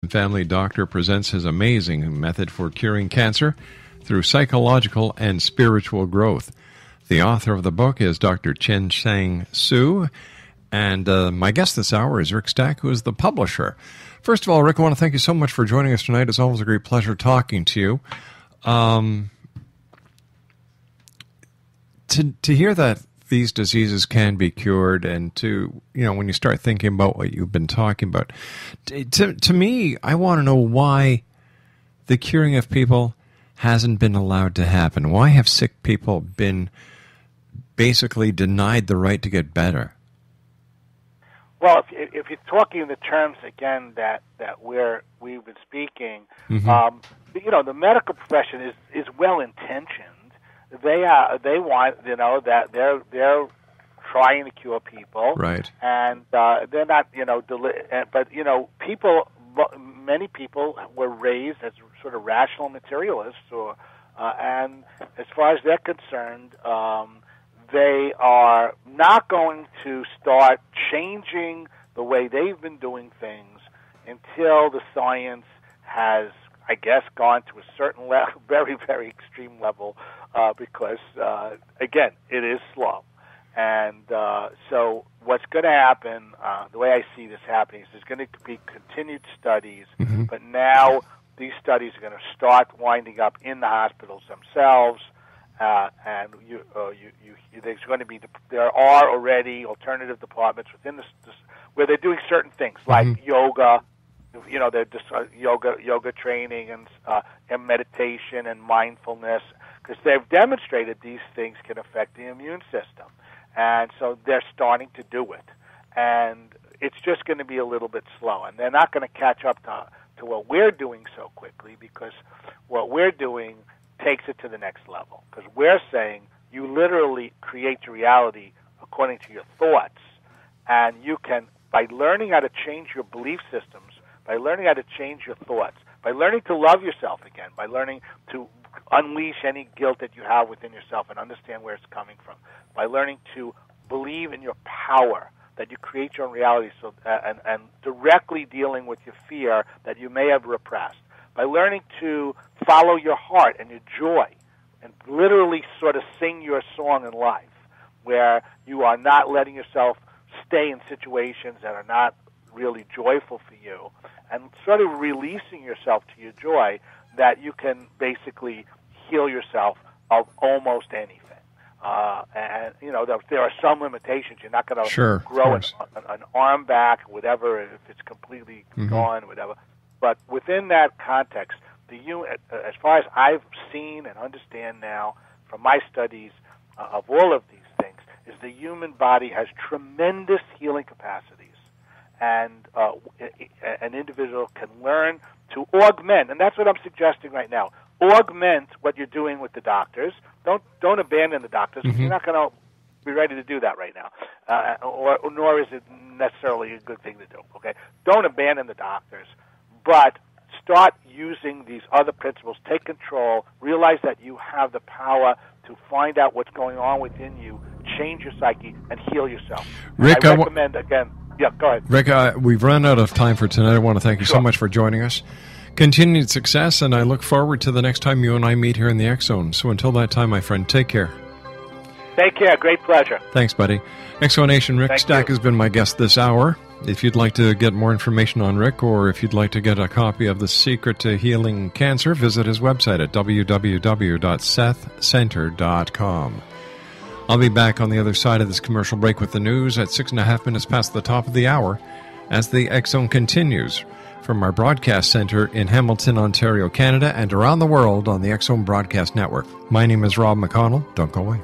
family doctor presents his amazing method for curing cancer through psychological and spiritual growth. The author of the book is Dr. Chen-Sang Su, and my guest this hour is Rick Stack, who is the publisher. First of all, Rick, I want to thank you so much for joining us tonight. It's always a great pleasure talking to you. To hear that these diseases can be cured, and to, when you start thinking about what you've been talking about, to me, I want to know why the curing of people hasn't been allowed to happen. Why have sick people been basically denied the right to get better? Well, if you're talking in the terms again that we've been speaking, the medical profession is well intentioned. They want that they're trying to cure people, right? And they're not but many people were raised as sort of rational materialists, and as far as they're concerned, they are not going to start changing the way they've been doing things until the science has, I guess, gone to a certain level, very, very extreme level, because, again, it is slow. And so what's going to happen, the way I see this happening, is there's going to be continued studies, but now these studies are going to start winding up in the hospitals themselves. And there's going to be there are already alternative departments within where they're doing certain things like yoga, they're just yoga training and meditation and mindfulness, because they've demonstrated these things can affect the immune system, and so they're starting to do it, and it's just going to be a little bit slow, and they're not going to catch up to what we're doing so quickly, because what we're doing takes it to the next level, because we're saying you literally create your reality according to your thoughts, and you can, by learning how to change your belief systems, by learning how to change your thoughts, by learning to love yourself again, by learning to unleash any guilt that you have within yourself and understand where it's coming from, by learning to believe in your power, that you create your own reality, and directly dealing with your fear that you may have repressed, by learning to follow your heart and your joy and literally sort of sing your song in life, where you are not letting yourself stay in situations that are not really joyful for you, and sort of releasing yourself to your joy, that you can basically heal yourself of almost anything. And there are some limitations. You're not going to grow an arm back, whatever, if it's completely gone, whatever. But within that context, as far as I've seen and understand now from my studies of all of these things, is the human body has tremendous healing capacities, and an individual can learn to augment, and that's what I'm suggesting right now. Augment what you're doing with the doctors. Don't abandon the doctors. You're not going to be ready to do that right now, nor is it necessarily a good thing to do. Okay, don't abandon the doctors, but start using these other principles. Take control. Realize that you have the power to find out what's going on within you, change your psyche, and heal yourself. Rick, I recommend, again... Yeah, go ahead. Rick, we've run out of time for tonight. I want to thank you so much for joining us. Continued success, and I look forward to the next time you and I meet here in the X Zone. So until that time, my friend, take care. Take care. Great pleasure. Thanks, buddy. X Zone Nation, Rick Stack has been my guest this hour. If you'd like to get more information on Rick, or if you'd like to get a copy of The Secret to Healing Cancer, visit his website at www.sethcenter.com. I'll be back on the other side of this commercial break with the news at 6.5 minutes past the top of the hour as the X Zone continues from our broadcast center in Hamilton, Ontario, Canada, and around the world on the X Zone Broadcast Network. My name is Rob McConnell. Don't go away.